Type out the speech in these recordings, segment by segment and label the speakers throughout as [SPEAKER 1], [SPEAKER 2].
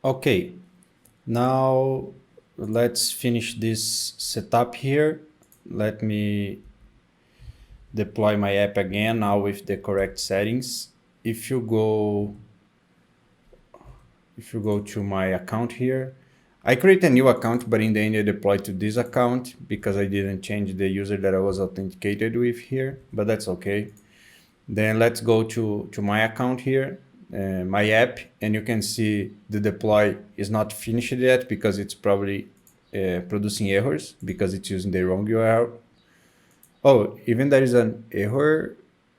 [SPEAKER 1] Okay, now let's finish this setup here. Let me deploy my app again now with the correct settings. If you go to my account here, I create a new account, but in the end I deploy to this account because I didn't change the user that I was authenticated with here, but that's okay. Then let's go to my account here, my app, and you can see the deploy is not finished yet because it's probably producing errors because it's using the wrong URL. Oh, even there is an error,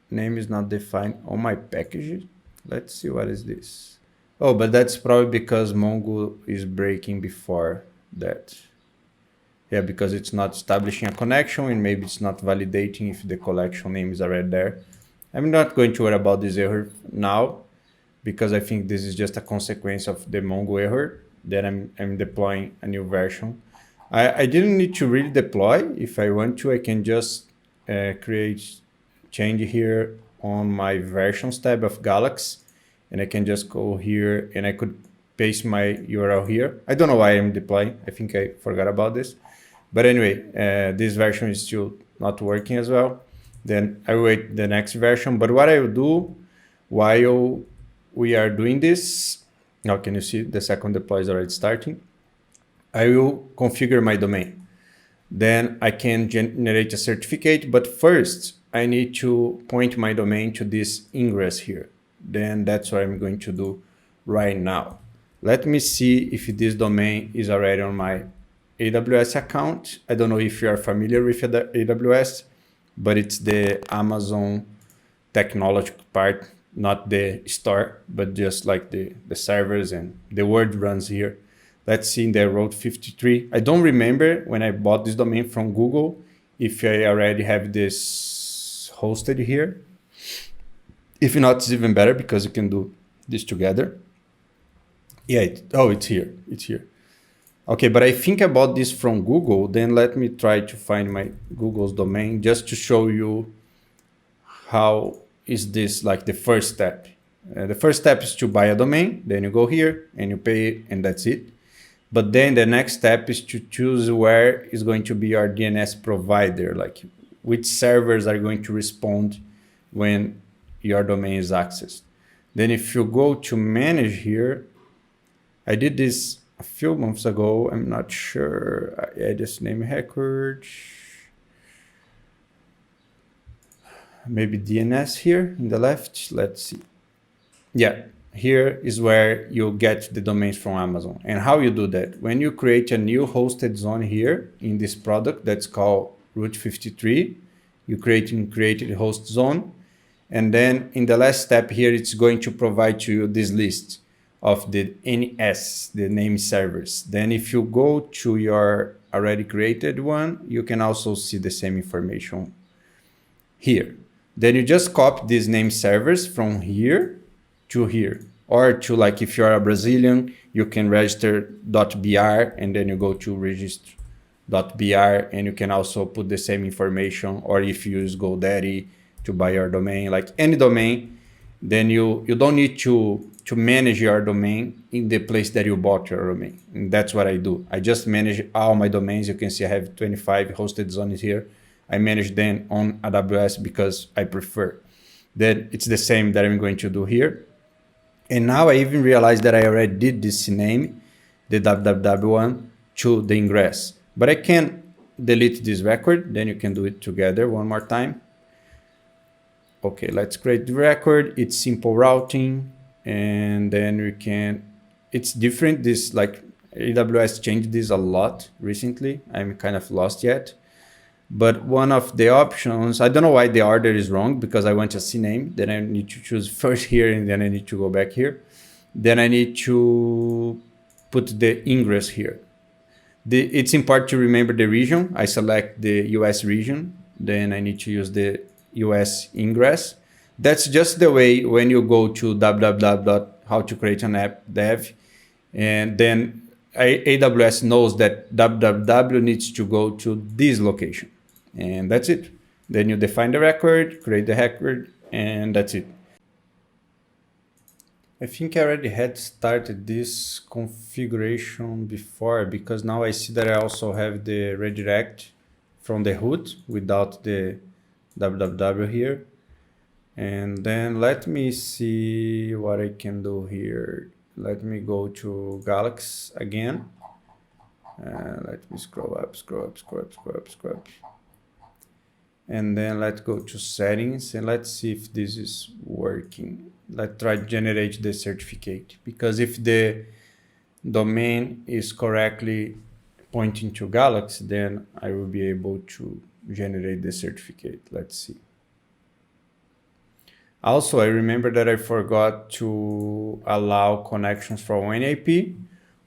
[SPEAKER 1] name is not defined on my package. Let's see what is this. Oh, but that's probably because Mongo is breaking before that. Yeah, because it's not establishing a connection and maybe it's not validating if the collection name is already there. I'm not going to worry about this error now because I think this is just a consequence of the Mongo error that I'm deploying a new version. I didn't need to really deploy. If I want to, I can just change here on my versions tab of Galaxy, and I can just go here and I could paste my URL here. I don't know why I'm deploying. I think I forgot about this. But anyway, this version is still not working as well. Then I wait the next version. But what I will do while we are doing this, now can you see the second deploy is already starting? I will configure my domain. Then I can generate a certificate, but first I need to point my domain to this ingress here. Then that's what I'm going to do right now. Let me see if this domain is already on my AWS account. I don't know if you are familiar with AWS, but it's the Amazon technology part, not the store, but just like the servers, and the word runs here. Let's see in the Route 53. I don't remember when I bought this domain from Google if I already have this hosted here. If not, it's even better because you can do this together. Yeah, it's here. It's here. Okay, but I think I bought this from Google. Then let me try to find my Google's domain just to show you how is this like the first step. The first step is to buy a domain. Then you go here and you pay it, and that's it. But then the next step is to choose where is going to be our DNS provider, like which servers are going to respond when your domain is accessed. Then if you go to manage here, I did this a few months ago. I'm not sure. I just name record. Maybe DNS here in the left. Let's see. Yeah. Here is where you get the domains from Amazon. And how you do that? When you create a new hosted zone here in this product that's called Route 53, you create a host zone. And then in the last step here, it's going to provide to you this list of the NS, the name servers. Then if you go to your already created one, you can also see the same information here. Then you just copy these name servers from here to here, or to, like, if you're a Brazilian, you can register .br and then you go to register.br and you can also put the same information. Or if you use GoDaddy to buy your domain, like any domain, then you don't need to manage your domain in the place that you bought your domain. And that's what I do. I just manage all my domains. You can see I have 25 hosted zones here. I manage them on AWS because I prefer. Then it's the same that I'm going to do here. And now I even realized that I already did this name, the www one, to the ingress. But I can delete this record. Then you can do it together one more time. Okay, let's create the record. It's simple routing. And then we can, it's different. This, like, AWS changed this a lot recently. I'm kind of lost yet. But one of the options, I don't know why the order is wrong, because I want a CNAME. Then I need to choose first here, and then I need to go back here. Then I need to put the ingress here. It's important to remember the region. I select the US region. Then I need to use the US ingress. That's just the way when you go to www.howtocreateanapp.dev, and then AWS knows that www needs to go to this location. And that's it. Then you define the record, create the record, and that's it. I think I already had started this configuration before, because now I see that I also have the redirect from the root without the www here. And then let me see what I can do here. Let me go to Galaxy again. Let me scroll up, scroll up, scroll up, scroll up, scroll up. And then let's go to settings and let's see if this is working. Let's try to generate the certificate, because if the domain is correctly pointing to Galaxy, then I will be able to generate the certificate. Let's see. Also, I remember that I forgot to allow connections from one IP.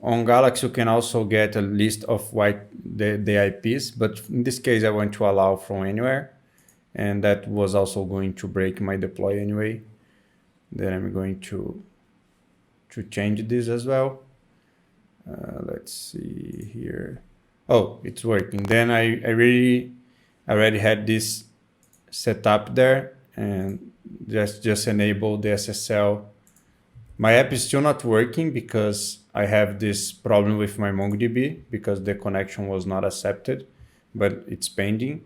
[SPEAKER 1] On Galaxy, you can also get a list of the IPs, but in this case, I want to allow from anywhere. And that was also going to break my deploy anyway. Then I'm going to change this as well. Let's see here. Oh, it's working. Then I already had this set up there, and just enable the SSL. My app is still not working because I have this problem with my MongoDB because the connection was not accepted, but it's pending.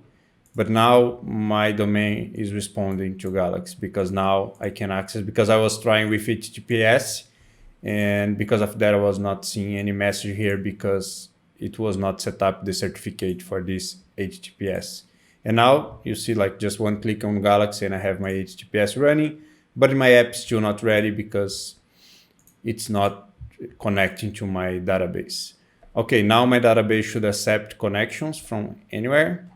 [SPEAKER 1] But now my domain is responding to Galaxy because now I can access, because I was trying with HTTPS, and because of that I was not seeing any message here because it was not set up the certificate for this HTTPS. And now you see like just one click on Galaxy and I have my HTTPS running, but my app is still not ready because it's not connecting to my database. Okay, now my database should accept connections from anywhere.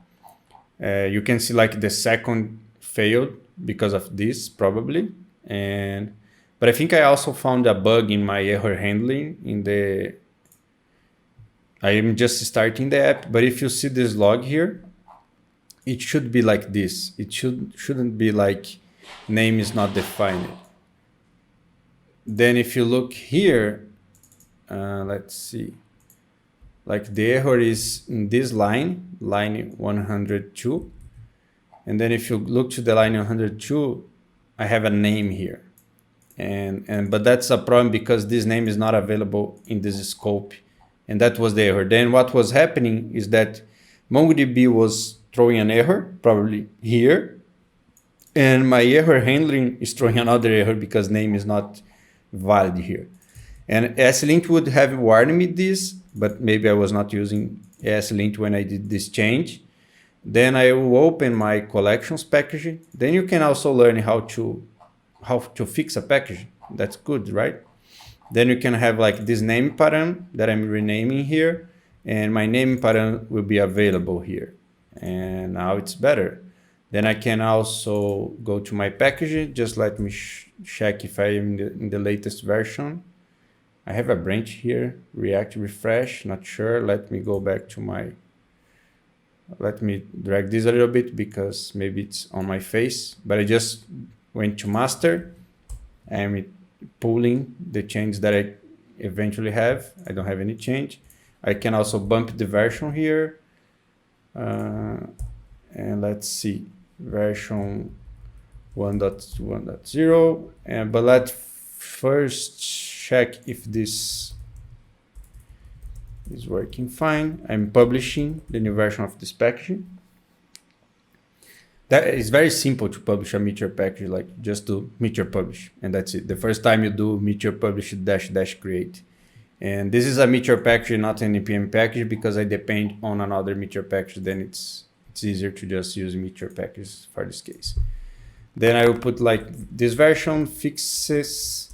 [SPEAKER 1] You can see like the second failed because of this probably. But I think I also found a bug in my error handling I am just starting the app, but if you see this log here, it should be like this. It shouldn't be like name is not defined. Then if you look here, let's see, like the error is in this line 102. And then if you look to the line 102, I have a name here. But that's a problem because this name is not available in this scope. And that was the error. Then what was happening is that MongoDB was throwing an error, probably here. And my error handling is throwing another error because name is not valid here. And ESLint would have warned me this, but maybe I was not using ESLint when I did this change. Then I will open my collections package. Then you can also learn how to fix a package. That's good, right? Then you can have like this name pattern that I'm renaming here, and my name pattern will be available here. And now it's better. Then I can also go to my package. Just let me check if I am in the latest version. I have a branch here, React refresh, not sure. Let me go back to let me drag this a little bit because maybe it's on my face, but I just went to master. I'm pulling the change that I eventually have. I don't have any change. I can also bump the version here. And let's see, version 1.1.0. But let's first check if this is working fine. I'm publishing the new version of this package. That is very simple to publish a Meteor package, like just do Meteor publish, and that's it. The first time you do Meteor publish -- create. And this is a Meteor package, not an npm package, because I depend on another Meteor package. Then it's easier to just use Meteor packages for this case. Then I will put like this version fixes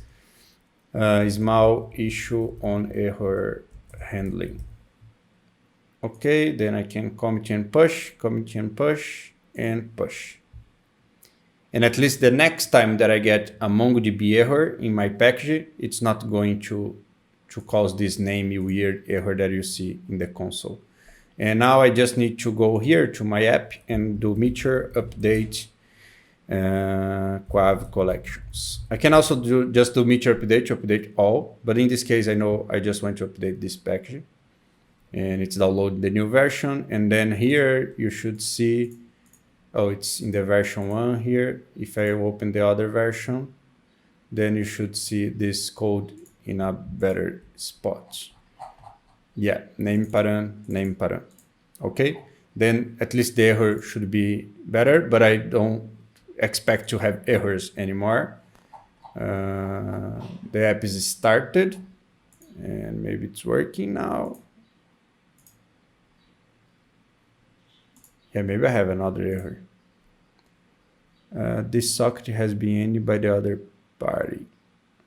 [SPEAKER 1] small issue on error handling. Okay, then I can commit and push, and push. And at least the next time that I get a MongoDB error in my package, it's not going to cause this namey weird error that you see in the console. And now I just need to go here to my app and do Meteor update Quav collections. I can also just do Meteor update to update all, but in this case I know I just want to update this package, and it's downloading the new version. And then here you should see, oh, it's in the version 1 here. If I open the other version, then you should see this code in a better spot. Yeah, name param. Okay, then at least the error should be better, but I don't expect to have errors anymore. The app is started, and maybe it's working now. Yeah, maybe I have another error. This socket has been ended by the other party.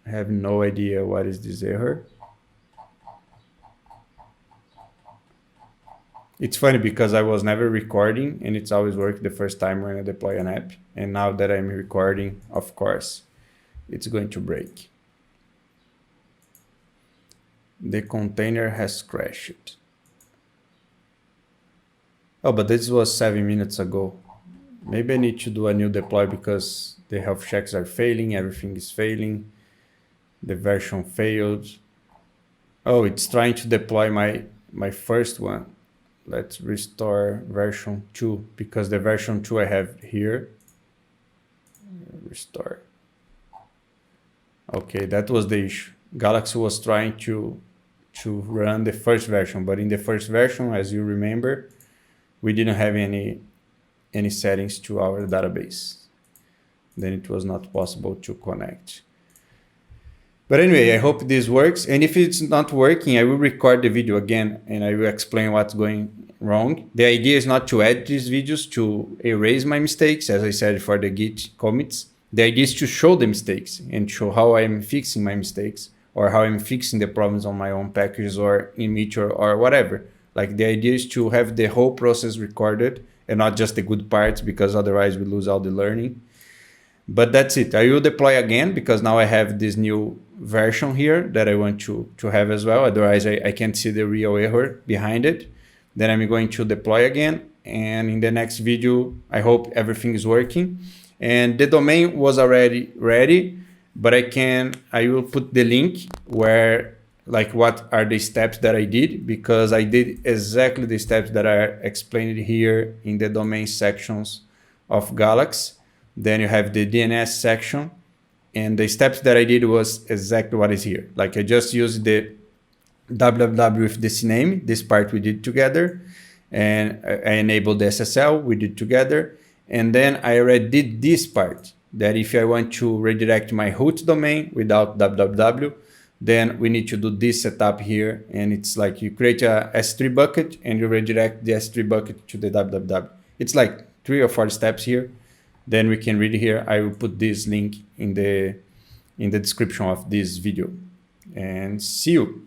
[SPEAKER 1] I have no idea what is this error. It's funny because I was never recording and it's always worked the first time when I deploy an app. And now that I'm recording, of course, it's going to break. The container has crashed. Oh, but this was 7 minutes ago. Maybe I need to do a new deploy because the health checks are failing, everything is failing. The version failed. Oh, it's trying to deploy my first one. Let's restore version 2 because the version 2 I have here. Restore. Okay, that was the issue. Galaxy was trying to run the first version, but in the first version, as you remember, we didn't have any settings to our database. Then it was not possible to connect. But anyway, I hope this works. And if it's not working, I will record the video again and I will explain what's going wrong. The idea is not to add these videos to erase my mistakes, as I said for the Git commits. The idea is to show the mistakes and show how I'm fixing my mistakes or how I'm fixing the problems on my own packages or in Meteor or whatever. Like the idea is to have the whole process recorded and not just the good parts because otherwise we lose all the learning. But that's it. I will deploy again because now I have this new version here that I want to have as well. Otherwise, I can't see the real error behind it. Then I'm going to deploy again. And in the next video, I hope everything is working. And the domain was already ready, but I will put the link where, like, what are the steps that I did, because I did exactly the steps that are explained here in the domain sections of Galaxy. Then you have the DNS section, and the steps that I did was exactly what is here. Like I just used the www with this name, this part we did together, and I enabled the SSL, we did together. And then I already did this part, that if I want to redirect my root domain without www, then we need to do this setup here. And it's like you create a S3 bucket and you redirect the S3 bucket to the www. It's like 3 or 4 steps here. Then we can read here. I will put this link in the description of this video. And see you.